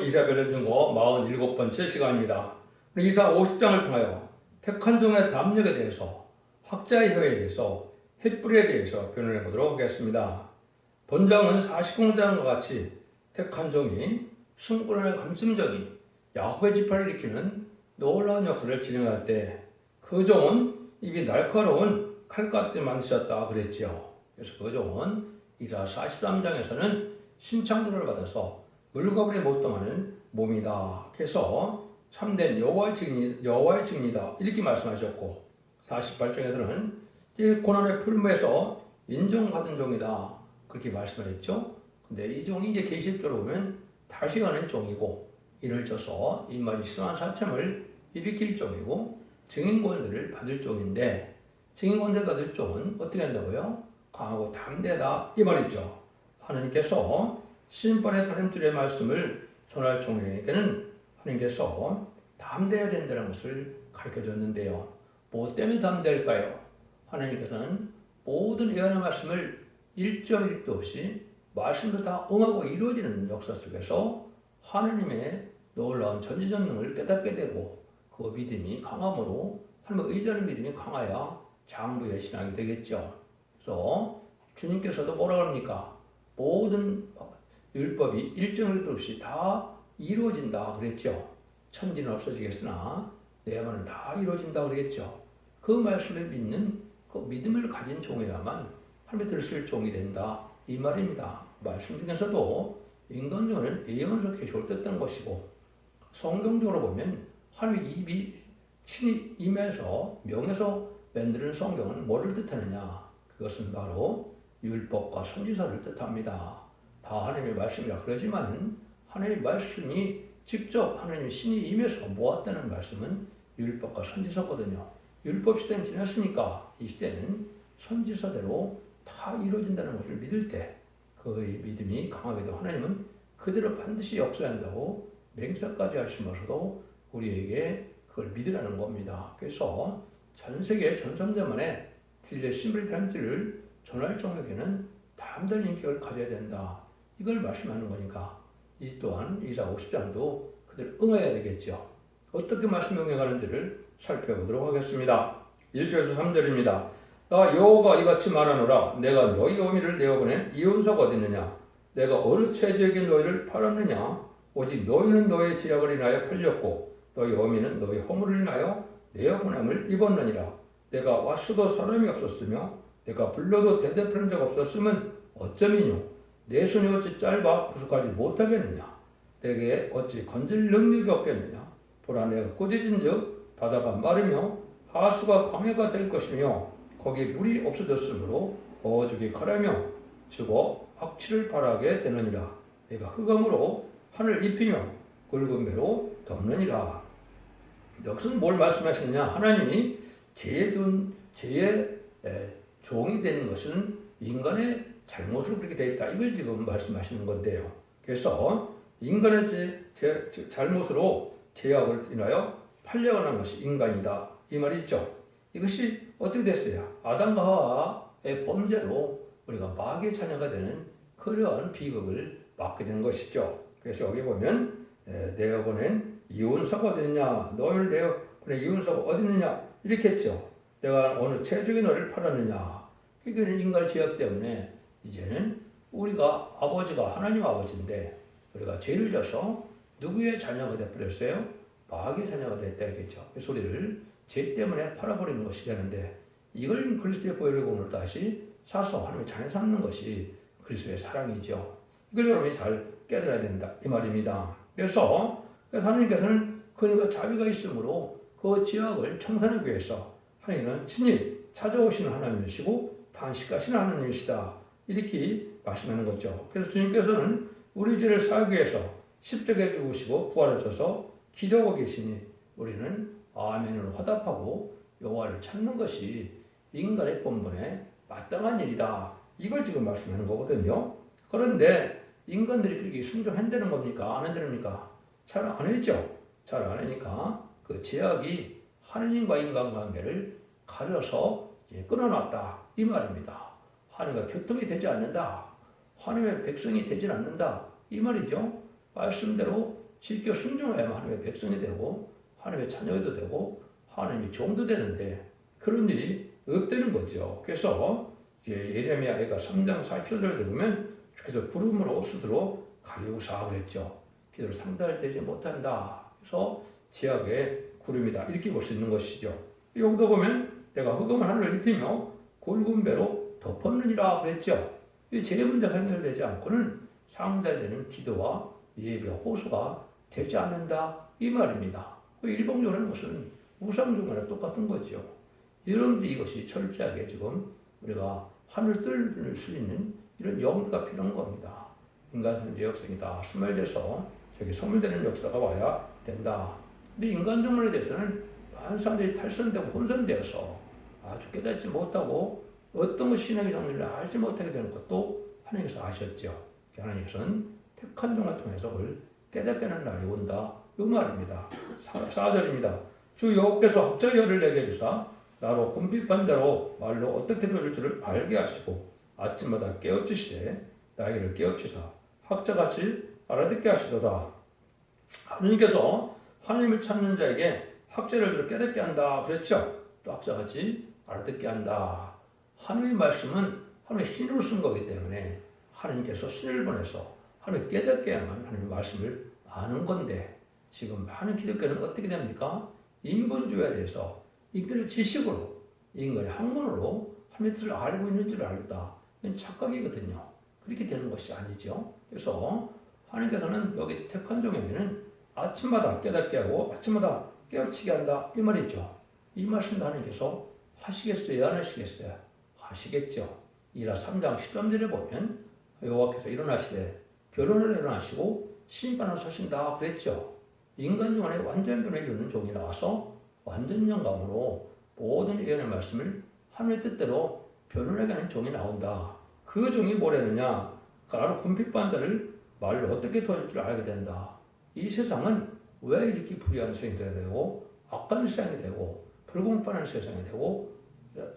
이사벨의 중고 47번째 시간입니다. 이사 50장을 통하여 택한 종의 담력에 대해서, 학자의 혀에 대해서, 햇불에 대해서 변론해 보도록 하겠습니다. 본장은 40공장과 같이 택한 종이 승권의 감심적인 야곱의 지파를 일으키는 놀라운 역사를 진행할 때 그 종은 입이 날카로운 칼같이 만드셨다 그랬지요. 그래서 그 종은 이사 43장에서는 신창조를 받아서 물거분에 못 동하는 몸이다. 그래서 참된 여호와의 증이다. 이렇게 말씀하셨고 48장에서는 이 고난의 풀무에서 인정받은 종이다. 그렇게 말씀하셨죠. 근데 이 종이 이제 계시적으로 보면 다시 가는 종이고 이를 져서 이마지 심한 사참을 일으킬 종이고 증인권세를 받을 종인데 증인권세 받을 종은 어떻게 한다고요? 강하고 담대하다 이 말이죠. 하나님께서 심판의 다림줄의 말씀을 전할 종에게는 하나님께서 담대해야 된다는 것을 가르쳐줬는데요. 뭐 때문에 담대할까요? 하나님께서는 모든 예언의 말씀을 일점 일도 없이 말씀도 다 응하고 이루어지는 역사 속에서 하나님의 놀라운 전지전능을 깨닫게 되고 그 믿음이 강함으로 하나님의 의지하는 믿음이 강하여 장부의 신앙이 되겠죠. 그래서 주님께서도 뭐라 합니까? 모든 율법이 일정일도 없이 다 이루어진다 그랬죠. 천지는 없어지겠으나 내 말은 다 이루어진다 그랬죠. 그 말씀을 믿는 그 믿음을 가진 종이야만 하나님의 뜻을 쓸 종이 된다 이 말입니다. 말씀 중에서도 인간적으로는 예언을 그렇게 좋았던 것이고 성경적으로 보면 하나님의 입이 친히 임해서 명해서 만드는 성경은 뭐를 뜻하느냐? 그것은 바로 율법과 선지서를 뜻합니다. 다 하나님의 말씀이라 그러지만 하나님의 말씀이 직접 하나님의 신이 임해서 모았다는 말씀은 율법과 선지서거든요. 율법 시대는 지났으니까 이 시대는 선지서대로 다 이루어진다는 것을 믿을 때 그 믿음이 강하게 되고 하나님은 그대로 반드시 역사한다고 맹세까지 하시면서도 우리에게 그걸 믿으라는 겁니다. 그래서 전 세계 전선자만의 진리의 신비의 단지를 전할 종에게는 담대한 인격을 가져야 된다. 이걸 말씀하는 거니까 이 또한 이사 50장도 그대로 응해야 되겠죠. 어떻게 말씀 응해가는지를 살펴보도록 하겠습니다. 1절에서 3절입니다. 나 여호와가 이같이 말하노라. 내가 너희 어미를 내어보낸 이혼서가 어디 있느냐? 내가 어느 체지에게 너희를 팔았느냐? 오직 너희는 너희의 지략을 인하여 팔렸고 너희 어미는 너희 허물을 인하여 내어보냄을 입었느니라. 내가 왔어도 사람이 없었으며 내가 불러도 대답하는 적 없었으면 어쩌미뇨? 내 손이 어찌 짧아 구속하지 못하겠느냐? 내게 어찌 건질 능력이 없겠느냐? 보라 내가 꾸짖은즉 바다가 마르며 하수가 광해가 될 것이며 거기 물이 없어졌으므로 어죽이 가라며 죽어 악취를 발하게 되느니라. 내가 흑암으로 하늘 입히며 굵은 배로 덮느니라. 여기서는 뭘 말씀하시느냐? 하나님이 죄의 종이 되는 것은 인간의 잘못으로 그렇게 되어 있다. 이걸 지금 말씀하시는 건데요. 그래서 인간의 잘못으로 죄악을 인하여 팔려가는 것이 인간이다. 이 말이 있죠. 이것이 어떻게 됐어요? 아담과 하와의 범죄로 우리가 마귀의 자녀가 되는 그러한 비극을 맞게 된 것이죠. 그래서 여기 보면 내어보낸 이혼서가 어디 있느냐? 너희를 내어보낸 이혼서가 어디 있느냐? 이렇게 했죠. 내가 어느 체족의 너를 팔았느냐? 이거는 인간의 죄악 때문에 이제는 우리가 아버지가 하나님 아버지인데 우리가 죄를 져서 누구의 자녀가 되어버렸어요? 마귀의 자녀가 됐다 했겠죠. 그래서 우리를 죄 때문에 팔아버리는 것이 되는데 이걸 그리스도의 보혈을 오늘 다시 사서 하나님의 자녀 삼는 것이 그리스도의 사랑이죠. 이걸 여러분이 잘 깨달아야 된다 이 말입니다. 그래서 하나님께서는 그러니까 자비가 있으므로 그 죄악을 청산하기 위해서 하나님은 친히 찾아오시는 하나님이시고 단식하시는 하나님이시다 이렇게 말씀하는 거죠. 그래서 주님께서는 우리 죄를 사하기 위해서 십자가에 죽으시고 부활하셔서 기도하고 계시니 우리는 아멘으로 화답하고 여호와를 찾는 것이 인간의 본분에 마땅한 일이다. 이걸 지금 말씀하는 거거든요. 그런데 인간들이 그렇게 순종한다는 겁니까? 안 한다니까? 잘 안 했죠. 잘 안 하니까 그 죄악이 하느님과 인간관계를 가려서 끊어놨다. 이 말입니다. 하나님과 교통이 되지 않는다. 하나님의 백성이 되지 않는다. 이 말이죠. 말씀대로 지켜 순종해야만 하나님의 백성이 되고 하나님의 자녀도 되고 하나님의 종도 되는데 그런 일이 없다는 거죠. 그래서 예레미야 애가 3장 40절에 보면 주께서 구름으로 스스로 가리우사 그랬죠. 기도를 상달되지 못한다. 그래서 지하의 구름이다. 이렇게 볼 수 있는 것이죠. 여기도 보면 내가 흑암을 하늘을 입히며 굵은 배로 덮었느니라 그랬죠. 이 제일 문제가 해결되지 않고는 상달되는 기도와 예배와 호소가 되지 않는다. 이 말입니다. 일봉적으로는 무슨 우상종과는 똑같은 거죠. 여러분들이 이것이 철저하게 지금 우리가 하늘 뜰 수 있는 이런 용기가 필요한 겁니다. 인간 존재 역성이 다 소멸돼서 저기 소멸되는 역사가 와야 된다. 근데 인간 종말에 대해서는 많은 사람들이 탈선되고 혼선되어서 아주 깨닫지 못하고 어떤 것이 신앙의 정리를 알지 못하게 되는 것도 하나님께서 아셨죠. 하나님께서는 택한 종을 통해서 그걸 깨닫게 하는 날이 온다. 이 말입니다. 4절입니다. 주 여호와께서 학자의 혀를 내게 주사 나로 금빛 자로 말로 어떻게 들을 줄을 알게 하시고 아침마다 깨우치시되 나에게를 깨우치사 학자같이 알아듣게 하시도다. 하나님께서 하나님을 찾는 자에게 학자를 깨닫게 한다 그랬죠. 또 학자같이 알아듣게 한다. 하나님의 말씀은 하나님의 신으로 쓴 거기 때문에 하나님께서 신을 보내서 하나님을 깨닫게 해야만 하나님의 말씀을 아는 건데 지금 많은 기독교는 어떻게 됩니까? 인본주의에 대해서 인간의 지식으로 인간의 학문으로 하나님의 뜻을 알고 있는 줄 알다. 이건 착각이거든요. 그렇게 되는 것이 아니죠. 그래서 하나님께서는 여기 택한 종에게는 아침마다 깨닫게 하고 아침마다 깨우치게 한다 이 말이죠. 이 말씀도 하나님께서 하시겠어요? 안 하시겠어요? 하시겠죠. 이라 3장 13절에 보면 여호와께서 일어나시되 변론을 일어나시고 심판하신다 그랬죠. 인간 중 안에 완전 변을 이루는 종이 나와서 완전 영감으로 모든 예언의 말씀을 하나님의 뜻대로 변론하게 하는 종이 나온다. 그 종이 뭐라느냐? 바로 금빛반자를 말로 어떻게 도와줄 줄 알게 된다. 이 세상은 왜 이렇게 불의한 세상이 되고 악한 세상이 되고 불공평한 세상이 되고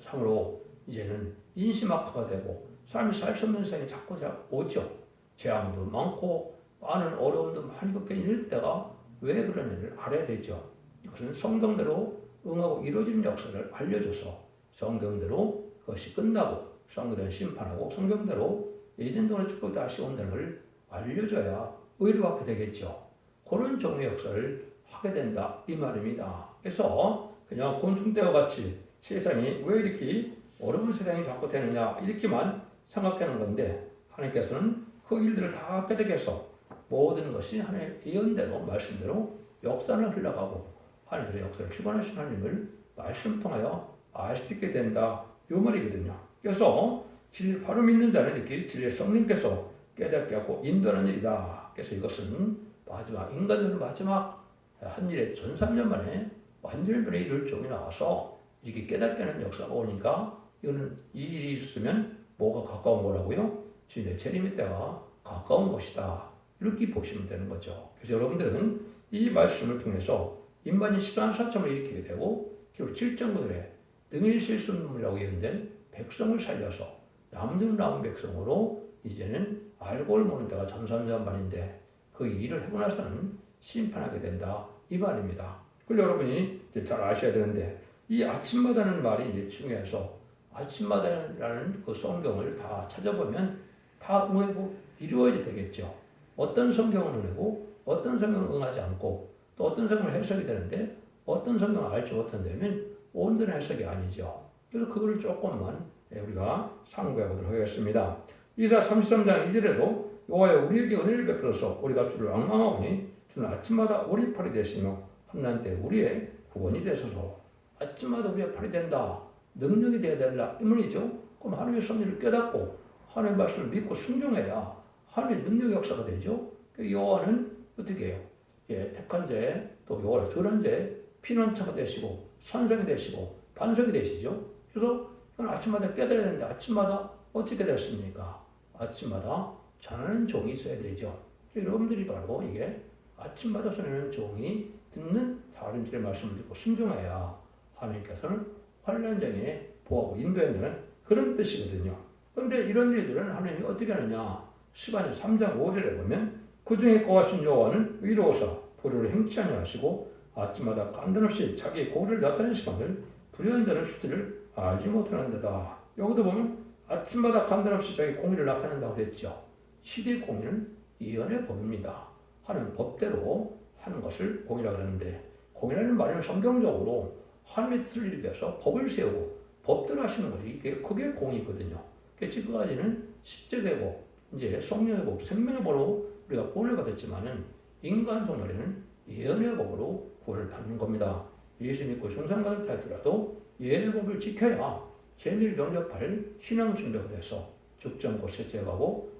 참으로 이제는 인심악화가 되고 삶이 살 수 없는 세상이 자꾸 오죠. 재앙도 많고 많은 어려움도 많이 겪게 이럴 때가 왜 그러는지를 알아야 되죠. 이것은 성경대로 응하고 이루어지는 역사를 알려줘서 성경대로 그것이 끝나고 성경대로 심판하고 성경대로 예전동안 축복이 다시 온다는 걸 알려줘야 의를 받게 되겠죠. 그런 종의 역사를 하게 된다 이 말입니다. 그래서 그냥 곤충떼와 같이 세상이 왜 이렇게 어려운 세상이 자꾸 되느냐 이렇게만 생각하는 건데 하나님께서는 그 일들을 다 깨닫게 해서 모든 것이 하나님의 예언대로 말씀대로 역사를 흘러가고 하나님의 역사를 주관하신 하나님을 말씀 통하여 알 수 있게 된다 이 말이거든요. 그래서 진리를 바로 믿는 자는 이렇게 진리의 성령께서 깨닫게 하고 인도하는 일이다. 그래서 이것은 마지막 인간의 마지막 한 일에 1300년 만에 완전히 변의 이룰 종이 나와서 이렇게 깨닫게 하는 역사가 오니까 이거는 이 일이 있으면 뭐가 가까운 거라고요? 주님의 재림의 때가 가까운 것이다. 이렇게 보시면 되는 거죠. 그래서 여러분들은 이 말씀을 통해서 인반이 14사참을 일으키게 되고 결국 7장구들에 능히 실수 눈물이라고 예언된 백성을 살려서 남중 남은 백성으로 이제는 알고를 모르는 데가 전산전반인데 그 일을 하고 나서는 심판하게 된다 이 말입니다. 그걸 여러분이 이제 잘 아셔야 되는데 이 아침마다는 말이 이제 중요해서 아침마다라는 그 성경을 다 찾아보면 다 응하고 이루어야 되겠죠. 어떤 성경은 응하고 어떤 성경은 응하지 않고 또 어떤 성경은 해석이 되는데 어떤 성경을 알지 못한다면 온전한 해석이 아니죠. 그래서 그거를 조금만 우리가 상고해 보도록 하겠습니다. 이사 33장 2절에도 여호와여 우리에게 은혜를 베풀어서 우리가 주를 앙망하오니 주는 아침마다 우리 팔이 되시며 한난 때 우리의 구원이 되소서. 아침마다 우리의 팔이 된다. 능력이 되어야 된다. 이 말이죠. 그럼 하나님의 섭리를 깨닫고 하나님의 말씀을 믿고 순종해야 하나님의 능력 역사가 되죠. 여호와는 어떻게 해요? 택한 자에 또 여호와를 덜한 자에 피난처가 되시고 선생이 되시고 반석이 되시죠. 그래서 아침마다 깨달아야 되는데 아침마다 어떻게 됐습니까? 아침마다 전하는 종이 있어야 되죠. 여러분들이 바로 이게 아침마다 전하는 종이 듣는 다른 줄의 말씀을 듣고 순종해야 하나님께서는 환난장에 보호하고 인도한다는 그런 뜻이거든요. 그런데 이런 일들은 하나님이 어떻게 하느냐? 시간이 3장 5절에 보면 그 중에 거하신 여호와는 의로워서 불의를 행치 아니하시고 아침마다 간단없이 자기 공의를 나타내시거늘 불의한 자는 수치를 알지 못하는 데다. 여기도 보면 아침마다 간단없이 자기 공의를 나타낸다고 그랬죠. 시대의 공의는 예언의 법입니다. 하는 법대로 하는 것을 공의라고 하는데, 공의라는 말은 성경적으로 하나님의 뜻을 일깨워서 법을 세우고 법대로 하시는 것이 그게 공의거든요. 지금까지는 십자가의 법, 이제 성령의 법, 생명의 법으로 우리가 구원을 받았지만은 인간 종말에는 예언의 법으로 구원을 받는 겁니다. 예수 믿고 중상받았다 하더라도 예언의 법을 지켜야 재미를 영접할 신앙 준비가 돼서 죽지 않고 셋째 가고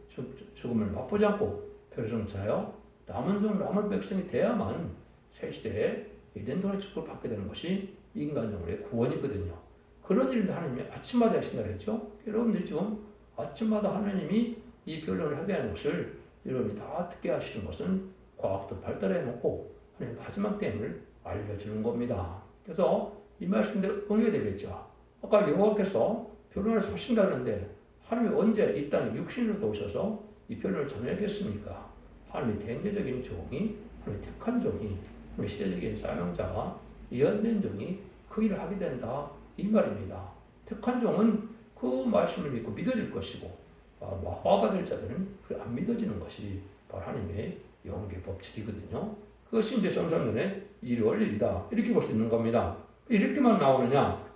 죽음을 맛보지 않고 별성차여 남은 종 남은 백성이 돼야만 새 시대에 에덴동의 축복을 받게 되는 것이 인간 종말의 구원이거든요. 그런 일인데 하나님이 아침마다 하신다 그랬죠. 여러분들이 지금 아침마다 하나님이 이 변론을 하게 하는 것을 여러분이 다 듣게 하시는 것은 과학도 발달해 놓고 하나님 마지막 때임을 알려주는 겁니다. 그래서 이 말씀대로 응해야 되겠죠. 아까 여호와께서 변론을 하신다 그러는데 하나님이 언제 이 땅에 육신으로 오셔서 이 변론을 전하겠습니까? 하나님의 대대적인 종이, 하나님의 택한 종이, 하나님의 시대적인 사명자가 예언된 종이 그 일을 하게 된다 이 말입니다. 택한 종은 그 말씀을 믿고 믿어질 것이고 화받을 자들은 안 믿어지는 것이 바로 하나님의 영계 법칙이거든요. 그것이 이제 정상년에 이루어질 일이다 이렇게 볼 수 있는 겁니다. 이렇게만 나오느냐?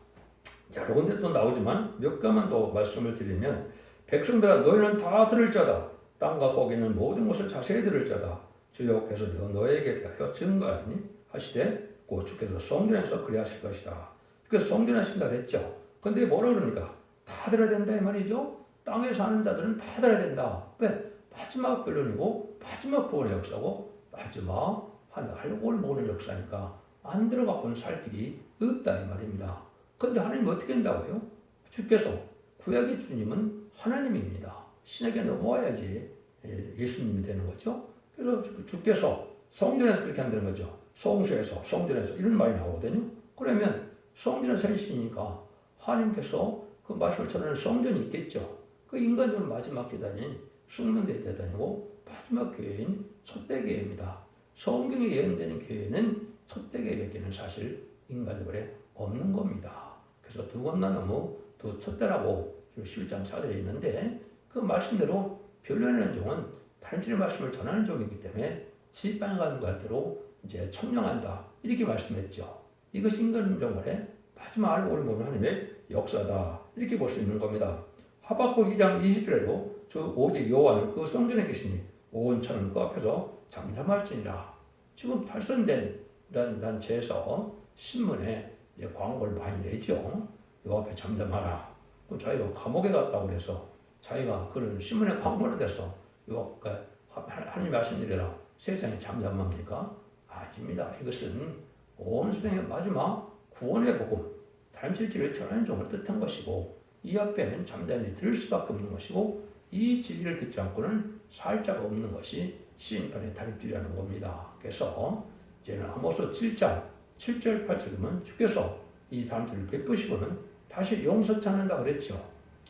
여러 군데 또 나오지만 몇 가만 더 말씀을 드리면, 백성들아 너희는 다 들을 자다. 땅과 거기 있는 모든 것을 자세히 들을 자다. 주여께서 너에게 대하여 증거하니 하시되 곧 주께서 성전에서 그리하실 것이다. 그래서 성전하신다 그랬죠. 근데 뭐라 그러니까 다 들어야 된다 이 말이죠. 땅에 사는 자들은 다 들어야 된다. 왜? 마지막 변론이고 마지막 구원의 역사고 마지막 알고를 모르는 역사니까 안 들어가고는 살 길이 없다 이 말입니다. 근데 하나님 어떻게 한다고요? 주께서, 구약의 주님은 하나님입니다. 신에게 넘어와야지 예수님이 되는 거죠. 그래서 주께서 성전에서 그렇게 한다는 거죠. 성소에서, 성전에서 이런 말이 나오거든요. 그러면 성전에서 하시니까 하나님께서 그 말씀을 전하는 성전이 있겠죠. 그 인간적으로 마지막 계단인 숙명대 대단이고 마지막 교회인 첫대교회입니다. 성경에 예언되는 교회는 첫대교회밖에는 사실 인간적으로 없는 겁니다. 그래서 두 건나무 두 첫대라고 11장 4절에 있는데, 그 말씀대로 변론하는 종은 단순히 말씀을 전하는 종이기 때문에 지방간 갈대로 이제 청량한다 이렇게 말씀했죠. 이것이 인간 종말의 마지막 알고 모르는 하나님의 역사다 이렇게 볼 수 있는 겁니다. 하박국 2장 20절에도 오직 여호와는 그 성전에 계시니 온 천은 그 앞에서 잠잠할지니라. 지금 탈선된 단체에서 신문에 광고를 많이 내죠. 요 앞에 잠잠하라. 그럼 자기가 감옥에 갔다고 그래서 자기가 그런 신문에 광고를 내서 하나님 말씀드리라 세상에 잠잠합니까? 아닙니다. 이것은 온 세상의 마지막 구원의 복음, 다림실지를 전하는 종을 뜻한 것이고, 이 앞에는 잠잠히 들을 수밖에 없는 것이고, 이 진리를 듣지 않고는 살 자가 없는 것이 심판의 다림줄이라는 겁니다. 그래서 이제는 아모스 7장 7절 8절이면 주께서 이 다림줄을 베푸시고는 다시 용서 찾는다 그랬죠.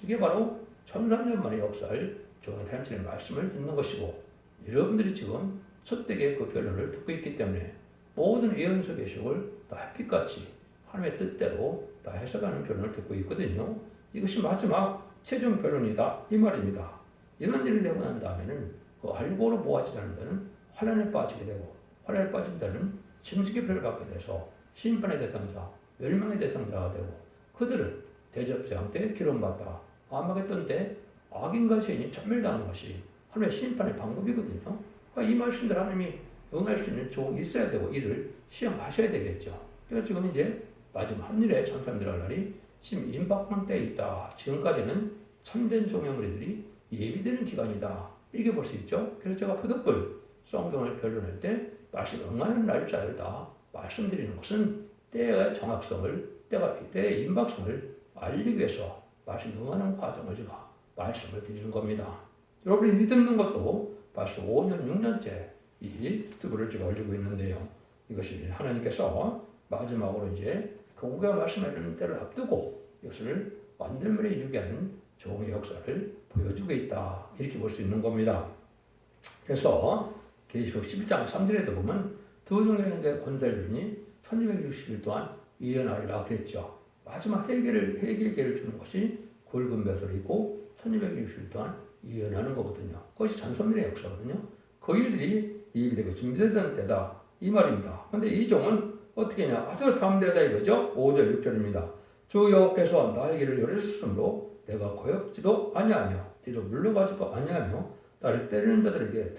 이게 바로 1300년 만의 역사를 종의 다림줄의 말씀을 듣는 것이고, 여러분들이 지금 첫대의 그 변론을 듣고 있기 때문에 모든 예언서 계시록을 다 햇빛같이 하나님의 뜻대로 다 해석하는 변론을 듣고 있거든요. 이것이 마지막 최종 변론이다 이 말입니다. 이런 일을 내고 난 다음에는 그 알고로 모아지지 않는 자는 환란에 빠지게 되고, 환란에 빠진 자는 짐승의 표를 받게 돼서 심판의 대상자, 멸망의 대상자가 되고, 그들은 대접장 때 기름받다 아마겟돈 때 악인과 죄인이 천멸당하는 것이 하나님의 심판의 방법이거든요. 그러니까 이 말씀들 하나님이 응할 수 있는 종이 있어야 되고 이를 시험하셔야 되겠죠. 그래서 지금 이제 마지막 합일의 천사님들 할 날이 지금 임박한 때에 있다. 지금까지는 참된 종의 무리들이 예비되는 기간이다. 이렇게 볼 수 있죠. 그래서 제가 부득불 성경을 변론할 때 말씀 응하는 날짜를 다 말씀드리는 것은 때의 정확성을, 때의 임박성을 알리기 위해서 말씀 응하는 과정을 제가 말씀을 드리는 겁니다. 여러분이 듣는 것도 벌써 5년, 6년째 이 유튜브를 제가 올리고 있는데요. 이것이 하나님께서 마지막으로 이제 교회가 말씀하는 때를 앞두고 이것을 완전히 이루게 하는 종의 역사를 보여주고 있다. 이렇게 볼 수 있는 겁니다. 그래서 계시록 11장 3절에도 보면 두 종의 권세들이니 1260일 동안 예언하리라 그랬죠. 마지막 회개계를 주는 것이 굵은 벼슬이고 1260일 동안 예언하는 거거든요. 그것이 잔소민의 역사거든요. 그 일들이 이입되고 준비되던 때다 이 말입니다. 근데 이 종은 어떻게 했냐? 아주 담대하다 이거죠. 5절 6절입니다. 주 여호와께서 나의 길을 열으셨으므로 내가 거역지도 아니하며 뒤로 물러가지도 아니하며 나를 때리는 자들에게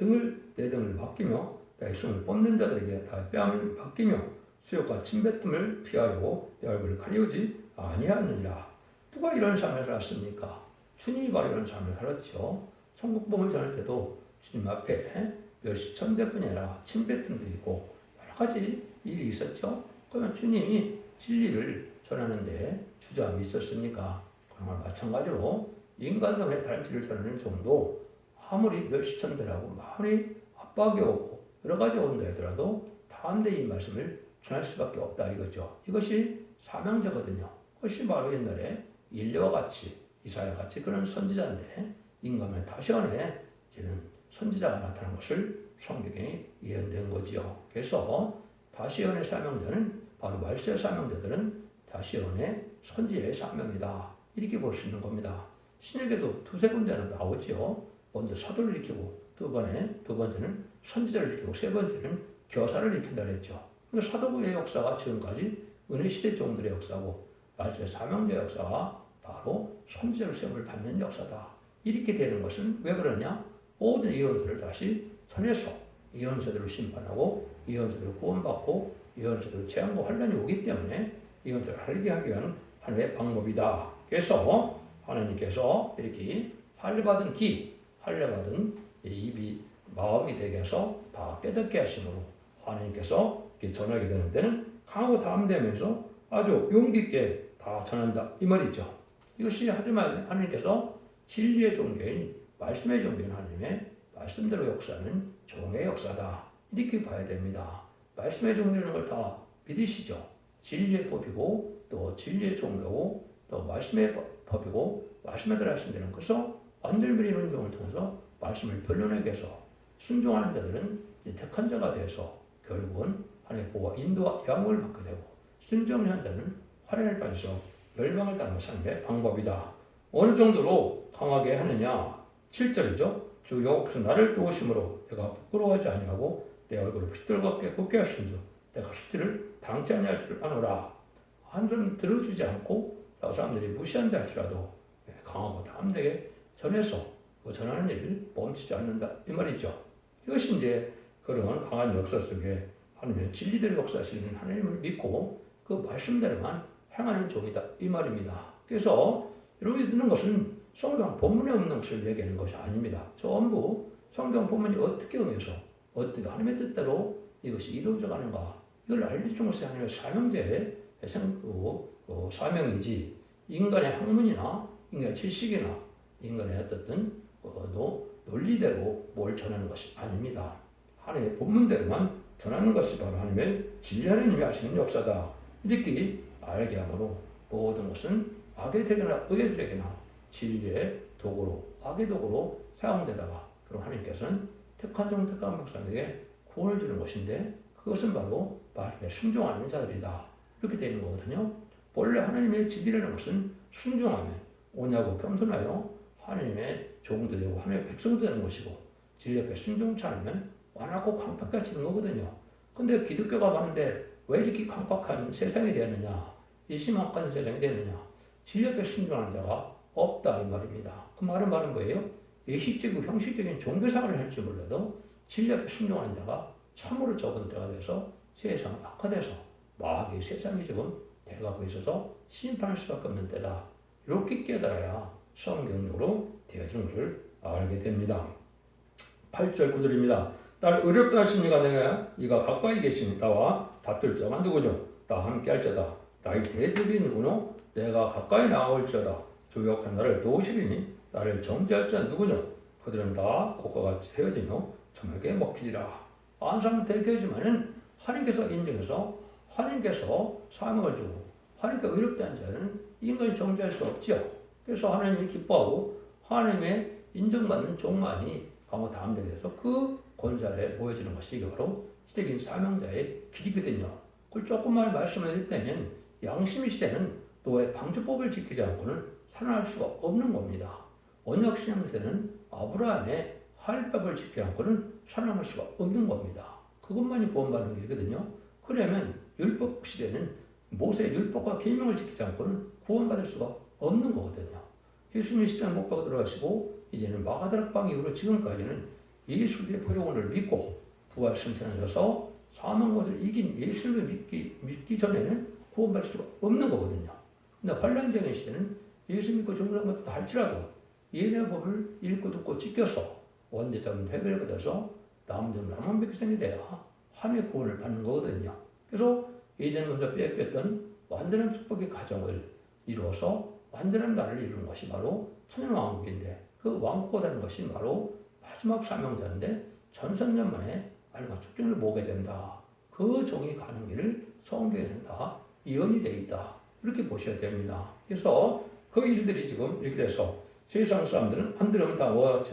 내 등을 맡기며 나의 숨을 뻗는 자들에게 나의 뺨을 맡기며 수욕과 침뱉음을 피하려고 내 얼굴을 가리우지 아니하느니라. 누가 이런 삶을 살았습니까? 주님이 바로 이런 삶을 살았죠. 천국복음을 전할 때도 주님 앞에 몇십 천대뿐이 아니라 침뱉음도 있고 여러 가지 일이 있었죠. 그러면 주님이 진리를 전하는데 주저함이 있었습니까? 정말 마찬가지로 인간들의 다른 전하는 정도 아무리 몇십 천대라고 마음이 압박이 오고 여러 가지 온다 하더라도 담대히 이 말씀을 전할 수밖에 없다 이거죠. 이것이 사명자거든요. 그것이 바로 옛날에 일리와 같이 이사야 같이 그런 선지자인데 인간의 다시언에 이제는 선지자가 나타난 것을 성경에 예언된 거지요. 그래서 다시언의 사명자는 바로 말세의 사명자들은 다시언의 선지자의 사명이다. 이렇게 볼 수 있는 겁니다. 신약에도 두세 군데는 나오지요. 먼저 사도를 일으키고 두 번째는 선지자를 일으키고 세 번째는 교사를 일으킨다 그랬죠. 사도부의 역사가 지금까지 은혜시대 종들의 역사고 말세의 사명자의 역사가 바로 선지자를 세움을 받는 역사다. 이렇게 되는 것은 왜 그러냐? 모든 예언서를 다시 전해서 예언서들을 심판하고 예언서들을 구원받고 예언서들을 재앙과 환란이 오기 때문에 예언서를 알게 하기 위한 하나님의 방법이다. 그래서 하나님께서 이렇게 할례받은 입이 마음이 되게 해서 다 깨닫게 하심으로 하나님께서 이렇게 전하게 되는 데는 강하고 담대하면서 아주 용기 있게 다 전한다 이 말이죠. 이것이 하지만 하나님께서 진리의 종교인 말씀의 종교인 하나님의 말씀대로 역사하는 종의 역사다 이렇게 봐야 됩니다. 말씀의 종교라는 걸 다 믿으시죠. 진리의 법이고 또 진리의 종교고 또 말씀의 법이고 말씀대로 하신다는 것을 완전히 이런 종을 통해서 말씀을 변론하게 해서 순종하는 자들은 택한 자가 되어서 결국은 하나님의 보호와 인도와 양을 받게 되고 순종한 자는 환란에 빠져서 멸망을 당하는 삶의 방법이다. 어느 정도로 강하게 하느냐? 7절이죠. 주 여호와께서 나를 도우심으로 내가 부끄러워하지 아니하고 내 얼굴을 휘들겁게 굽게 하신즉 내가 수치를 당치 아니할 줄 아노라. 한 점 들어주지 않고 사람들이 무시한다 할지라도 강하고 담대하게 전해서 그 전하는 일을 멈추지 않는다 이 말이죠. 이것이 이제 그런 강한 역사 속에 하나님의 진리대로 역사하시는 하나님을 믿고 그 말씀대로만 행하는 종이다 이 말입니다. 그래서 여러분이 듣는 것은 성경 본문에 없는 것을 얘기하는 것이 아닙니다. 전부 성경 본문이 어떻게 응해서 어떻게 하나님의 뜻대로 이것이 이루어져 가는가 이걸 알려주는 것이 하나님의 사명제의 사명이지 인간의 학문이나 인간의 지식이나 인간의 어떤 논리대로 뭘 전하는 것이 아닙니다. 하나님의 본문대로만 전하는 것이 바로 하나님의 진리 하나님이 하시는 역사다. 이렇게 알게 함으로 모든 것은 악에게나 의에게나 진리의 도구로 악의 도구로 사용되다가 그럼 하나님께서는 택한 종 택한 백성에게 구원을 주는 것인데 그것은 바로 말씀에 순종하는 자들이다. 이렇게 되는 거거든요. 본래 하나님의 진리라는 것은 순종하며 오냐고 겸손하여 하나님의 종도 되고 하나님의 백성도 되는 것이고 진리 옆에 순종치 않으면 완악고 강팍해지는 거거든요. 근데 기독교가 많은데 왜 이렇게 강팍한 세상이 되었느냐? 이심한한 세상이 되느냐? 진리 옆에 순종하는 자가 없다 이 말입니다. 그 말은 뭐예요? 예식적이고 형식적인 종교생활을 할지 몰라도 진리 옆에 순종하는 자가 참으로 적은 때가 돼서 세상 악화돼서 마귀의 세상이 지금 돼가고 있어서 심판할 수밖에 없는 때다. 이렇게 깨달아야 성경적으로 되어진 것을 알게 됩니다. 8절 9절입니다. 나를 어렵다 하시니가 내가 이가 가까이 계신 나와 다툴 자가 누구뇨? 나 함께 할자다. 나의 대적이 누구노? 내가 가까이 나아올지어다. 주 여호와께서 나를 도우시리니 나를 정죄할 자는 누구뇨? 그들은 다 곡과 같이 헤어지며 점에게 먹히리라. 안상은 대개지만은 하나님께서 인정해서 하나님께서 사명을 주고 하나님께 의롭다는 자는 인간이 정죄할 수 없지요. 그래서 하나님이 기뻐하고 하나님의 인정받는 종만이 강호 다음되게 해서 그 권사에 보여지는 것이 이게 바로 시대적인 사명자의 길이거든요. 그걸 조금만 말씀을 드리면 양심의 시대는 노아의 방주법을 지키지 않고는 살아날 수가 없는 겁니다. 언약신앙 시대는 아브라함의 할법을 지키지 않고는 살아날 수가 없는 겁니다. 그것만이 구원받는 길이거든요. 그러면 율법 시대는 모세의 율법과 계명을 지키지 않고는 구원받을 수가 없는 거거든요. 예수님이 십자가에 못 박아 들어가시고 이제는 마가다락방 이후로 지금까지는 예수 그리스도의 보혈을 믿고 부활 승천하셔서 사망 것을 이긴 예수를 믿기 전에는 구원받을 수가 없는 거거든요. 근데 환란적인 시대는 예수 믿고 종교한 것도 할지라도 예언의 법을 읽고 듣고 지켜서 원죄점 회개를 받아서 남은 백성이 돼야 하나님의 구원을 받는 거거든요. 그래서 예전 먼저 빼앗겼던 완전한 축복의 가정을 이루어서 완전한 나라를 이루는 것이 바로 천연왕국인데 그 왕국이라는 것이 바로 마지막 사명자인데 전선년 만에 알과 축전을 모게 된다. 그 종이 가는 길을 성경에는 다 예언이 되어 있다. 이렇게 보셔야 됩니다. 그래서 그 일들이 지금 이렇게 돼서 세상 사람들은 안 들으면 다 뭐가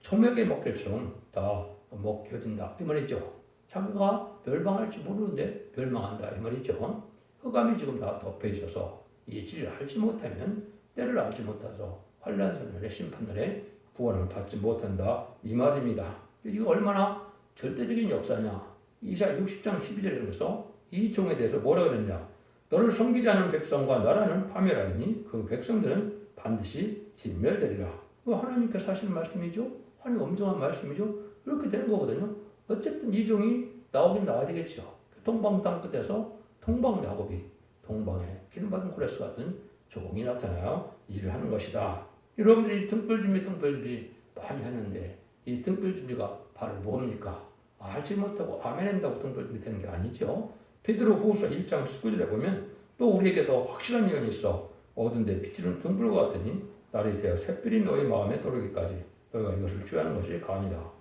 초맥의 먹결처럼 다 먹혀진다. 이 말이죠. 자기가 멸망할지 모르는데 멸망한다. 이 말이죠. 흑암이 지금 다 덮여 있어서 이 진리를 알지 못하면 때를 알지 못해서 환란선언의 심판날에 구원을 받지 못한다. 이 말입니다. 이거 얼마나 절대적인 역사냐. 이사야 60장 12절에 그래서 이 종에 대해서 뭐라 그랬냐. 너를 섬기지 않은 백성과 나라는 파멸하리니 그 백성들은 반드시 진멸되리라. 하나님께서 하시는 말씀이죠. 하나님 엄정한 말씀이죠. 이렇게 되는 거거든요. 어쨌든 이 종이 나오긴 나와야 되겠죠. 동방 땅 끝에서 동방 야곱이 동방에 기름받은 고레스 같은 종이 나타나요. 일을 하는 것이다. 여러분들이 등불준비 많이 하는데 이 등불준비가 바로 뭡니까? 알지 못하고 아멘한다고 등불준비 되는 게 아니죠. 베드로 후서 1장 19절에 보면 또 우리에게 더 확실한 예언이 있어 어두운데 빛은 등불과 같으니 날이 새어 샛별이 너희 마음에 떠오르기까지 너희가 이것을 주의하는 것이 가니라.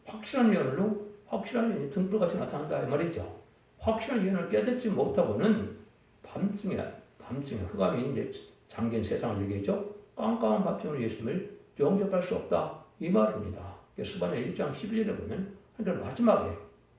확실한 예언으로 확실한 예언이 등불같이 나타난다 이 말이죠. 확실한 예언을 깨닫지 못하고는 밤중에 흑암이 이제 잠긴 세상을 얘기했죠. 깜깜한 밤중으로 예수님을 영접할 수 없다 이 말입니다. 스바냐 1장 11절에 보면 하나님 마지막에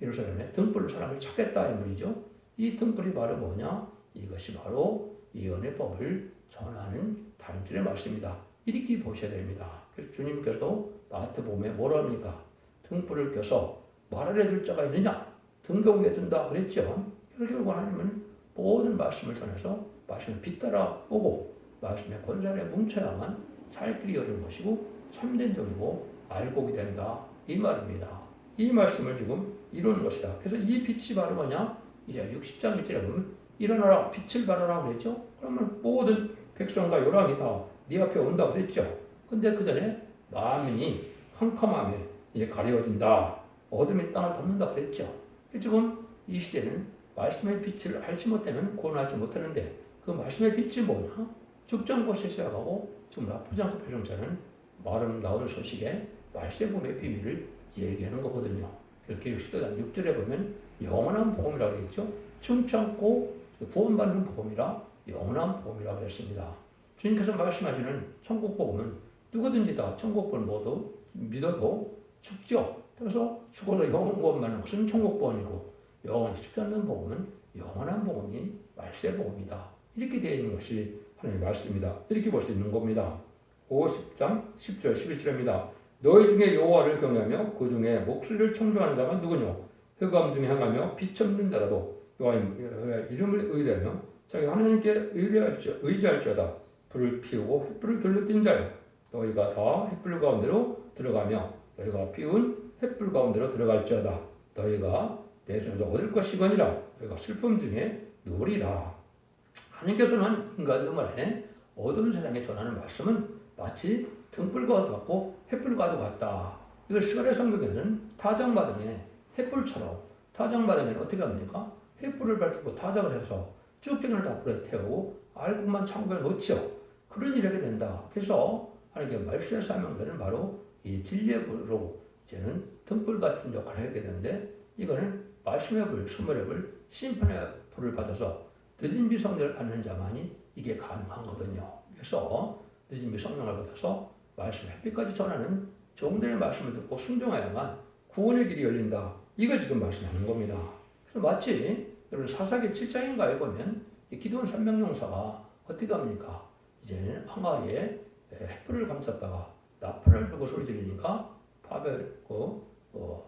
예루살렘에 등불로 사람을 찾겠다 이 말이죠. 이 등불이 바로 뭐냐? 이것이 바로 예언의 법을 전하는 단줄의 말씀이다. 이렇게 보셔야 됩니다. 그래서 주님께서도 마태복음에 뭐라 합니까? 등불을 켜서 말을 해줄 자가 있느냐? 등경에 둔다 그랬죠. 결국 하나님은 모든 말씀을 전해서 말씀을 뒤따라 오고 말씀의 권세에 뭉쳐야만 살 길이 열린 것이고 참된 종이고 알곡이 된다. 이 말입니다. 이 말씀을 지금 이루는 것이다. 그래서 이 빛이 바로 뭐냐? 이제 60장 1절에 보면 일어나라 빛을 발하라 그랬죠. 그러면 모든 백성과 요람이 다 네 앞에 온다 그랬죠. 근데 그 전에 만민이 캄캄함에 이제 가려진다. 어둠이 땅을 덮는다 그랬죠. 지금 이 시대는 말씀의 빛을 알지 못하면 구원하지 못하는데 그 말씀의 빛이 뭐냐? 죽전 곳에 시작하고 지금 나쁘지 않고 표정자는 말은 나오는 소식에 말세복음의 비밀을 얘기하는 거거든요. 이렇게 60장 6절에 보면 영원한 복음이라고 했죠. 충창고 구원받는 복음이라 영원한 복음이라고 했습니다. 주님께서 말씀하시는 천국 복음은 누구든지 다 천국 복음을 모두 믿어도 죽죠. 그래서 죽어서 영원 구원받는 것은 천국 복음이고 영원히 죽지 않는 복음은 영원한 복음이 말세 복음이다. 이렇게 되어 있는 것이 하나님의 말씀입니다. 이렇게 볼 수 있는 겁니다. 50장 10절 11절입니다. 너희 중에 여호와를 경외하며 그 중에 목소리를 청종하는 자가 누구뇨? 흑암 중에 행하며 빛 없는 자라도 여호와의 이름을 의뢰하며 자기 하나님께 의지할지어다. 불을 피우고 횃불을 둘러띈 자여 너희가 다 횃불 가운데로 들어가며 너희가 피운 횃불 가운데로 들어갈지어다. 너희가 내 손에서 얻을 것이거니라. 너희가 슬픔 중에 누리라. 하나님께서는 인간 음란에 어두운 세상에 전하는 말씀은 마치 등불과도 같고 횃불과도 같다. 이걸 시간의 성경에는 타작마당에 횃불처럼 타작마당에는 어떻게 합니까? 횃불을 밝히고 타작을 해서 쭉쭉이를 다 불에 태우고 알곡만 창고에 놓지요. 그런 일이 하게 된다. 그래서 하나님께 말씀의 사명자는 바로 이 진리의 불로 이제는 등불 같은 역할을 하게 되는데 이거는 말씀의 불, 수멸의 불, 심판의 불을 받아서 늦은 비 성령을 받는 자만이 이게 가능하거든요. 그래서 늦은 비 성령을 받아서 말씀 햇빛까지 전하는 종들의 말씀을 듣고 순종하야만 구원의 길이 열린다. 이걸 지금 말씀하는 겁니다. 그래서 마치 여러분 사사기 7장인가에 보면 이 기도원 3명용사가 어떻게 합니까? 이제는 항아리에 횃불을 감쌌다가 나팔을 불고 소리 지르니까 바벨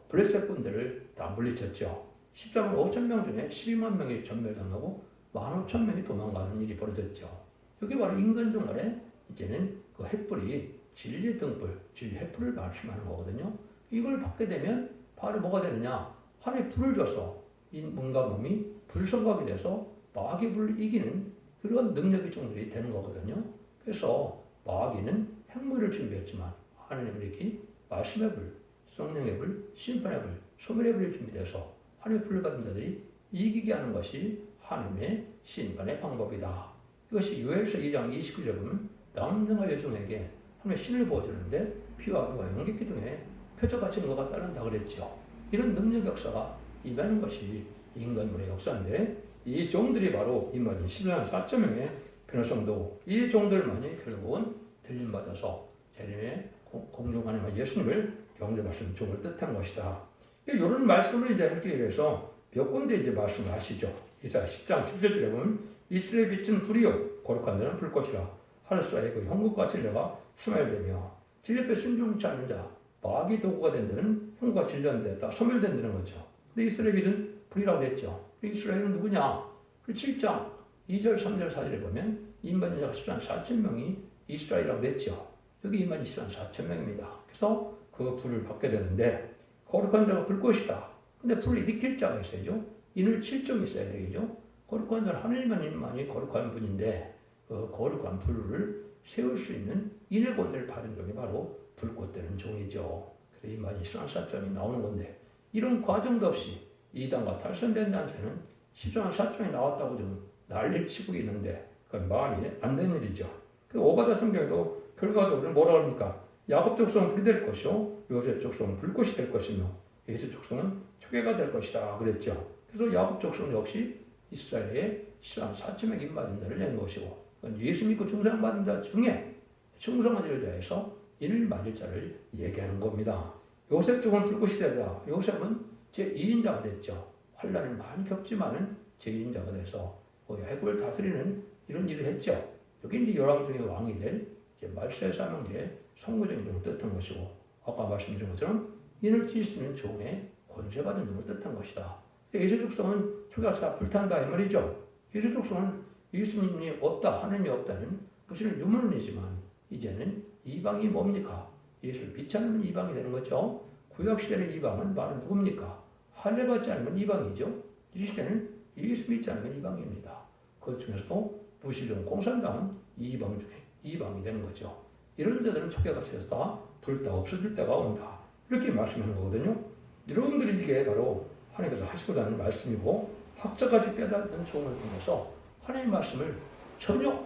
블레셋 군대를 다 물리쳤죠. 10장은 5,000명 중에 12만 명이 전멸당하고 15,000명이 도망가는 일이 벌어졌죠. 이게 바로 인간종 아래 이제는 그 횃불이 진리의 등불, 진리의 횃불을 말씀하는 거거든요. 이걸 받게 되면 바로 뭐가 되느냐? 하늘에 불을 줘서 이 몸과 몸이 불성각이 돼서 마귀의 불을 이기는 그런 능력의 종들이 되는 거거든요. 그래서 마귀는 핵무기를 준비했지만 하나님은 이렇게 말씀의 불, 성령의 불, 심판의 불, 소멸의 불이 준비돼서 하나님의 불을 받은 자들이 이기게 하는 것이 하나님의 심판의 방법이다. 이것이 요엘서 2장 29절에 보면 남자와 여종에게 하나님의 신을 보여주는데 피와 피와 용기 기둥에 표적같이 뭐가 따른다 그랬죠. 이런 능력 역사가 임하는 것이 인간물의 역사인데 이 종들이 바로 임하는 11만 4천 명의 변호성도 이 종들만이 결국은 들림받아서 재림의 공중하나님 예수님을 경배하시는 종을 뜻한 것이다. 이런 말씀을 이제 하기 위해서 몇 군데 이제 말씀을 하시죠. 이사야 10장 17절에 보면 이스라엘 빛은 불이요 거룩한 자는 불꽃이라 하늘수와의 그 형국과 진리가 소멸되며 진리 앞에 순종치 않는 자 마귀 도구가 된 자는 형과 진리한테 소멸된다는 거죠. 근데 이스라엘 빛은 불이라고 했죠. 이스라엘은 누구냐? 7장 2절 3절 4절에 보면 인반인 자가 14만 4천 명이 이스라엘이라고 했죠. 여기 인반이 14만 4천 명입니다. 그래서 그 불을 받게 되는데 거룩한 자가 불꽃이다. 근데 불을 일으킬 자가 있어야죠. 인을 칠 적이 있어야 되겠죠. 거룩한 자는 하나님만이 거룩한 분인데 그 거룩한 불을 세울 수 있는 인의 권세를 받은 종이 바로 불꽃되는 종이죠. 그래서 인반이 14만 4천이 나오는 건데 이런 과정도 없이 이단과 탈선된 단체는 14만 4천이 나왔다고 좀 난리를 치고 있는데 그건 말이 안 되는 일이죠. 그 오바다 성경에도 결과적으로 뭐라 합니까? 야곱 족속은 불이 될 것이요 요셉 족속은 불꽃이 될 것이며 예수 족속은 초계가 될 것이다 그랬죠. 그래서 야곱 족속은 역시 이스라엘의 14만 4천 명 인받은 자를 낸 것이고 예수 믿고 충성받은 자 중에 충성한 자를 대해서 인을 맞을 자를 얘기하는 겁니다. 요셉 쪽은 불꽃이 되자 요셉은 제2인자가 됐죠. 환란을 많이 겪지만은 제2인자가 돼서 해국을 다스리는 이런 일을 했죠. 여기 이제 열왕 중의 왕이 될 말세 사명제의 성구적인 종을 뜻한 것이고 아까 말씀드린 것처럼 인을 칠 수 있는 종의 권세받은 종을 뜻한 것이다. 예수 족속은 초기가 불탄다 이 말이죠. 예수 족속은 예수님이 없다 하나님이 없다는 무슨 유물론이지만 이제는 이방이 뭡니까? 예수를 믿지 않으면 이방이 되는 거죠. 구약시대는 이방은 바로 누굽니까? 할례받지 않으면 이방이죠. 이 시대는 예수 믿지 않으면 이방입니다. 그 중에서도 무신론 공산당은 이방 중에 이방이 되는 거죠. 이런 자들은 촉약같이서 다 불다 없어질 때가 온다. 이렇게 말씀하는 거거든요. 여러분들이 이게 바로 하나님께서 하시고자 하는 말씀이고 학자까지 깨닫는 종을 통해서 하나님의 말씀을 전혀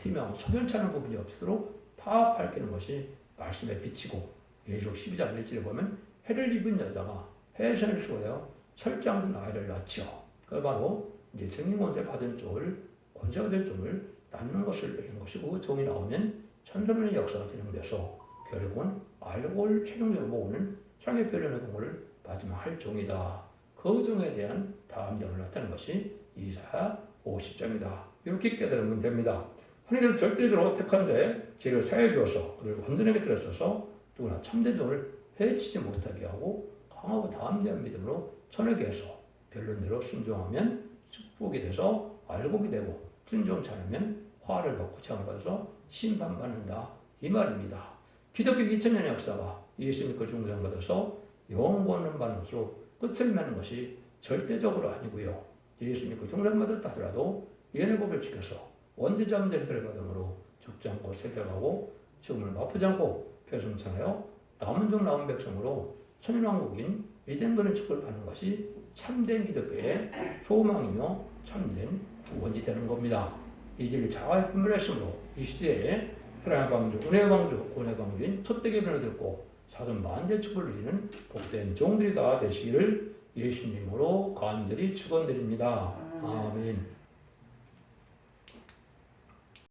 팀명 소변치 않은 부분이 없도록 다 밝히는 것이 말씀에 비치고 예수록 12장 1절에 보면 해를 입은 여자가 해선을 쏘여 철장든 아이를 낳죠. 그 바로 이제 정인권세 받은 쪽을 권세가 될 종을 낳는 것을 얘기한 것이고 종이 나오면 천사만의 역사가 진행돼서 결국은 알고를 최종적으로 모으는 창의 표현의 공을 마지막 할 종이다. 그 종에 대한 다음장을 나타낸 것이 이사야 50장이다. 이렇게 깨달으면 됩니다. 하나님께서 절대적으로 택한 자의 죄를 사해 주어서 그들을 완전하게 들었어서 누구나 참된 종을 해치지 못하게 하고 강하고 담대한 믿음으로 전하게 해서 변론대로 순종하면 축복이 돼서 알곡이 되고 순종치 않으면 화를 받고 재앙을 받아서 심판받는다. 이 말입니다. 기독교 2000년의 역사가 예수 믿고 중생받아서 영원한 반응으로 끝을 맺는 것이 절대적으로 아니고요. 예수 믿고 중생받았다 하더라도 예언법을 지켜서 원죄자문제를 받음으로 죽지 않고 세대가고 죽음을 맛보지 않고 표승천하여 남은 종 남은 백성으로 천연왕국인 에덴don의 축복을 받는 것이 참된 기독교의 소망이며 참된 구원이 되는 겁니다. 이 길을 잘 분별했으므로 이 시대에 사랑의 방주, 은혜의 방주, 구원의 방주인 첫대기 변을 듣고 사선 만대 축복을 누리는 복된 종들이 다 되시기를 예수님으로 간절히 축원드립니다. 아멘.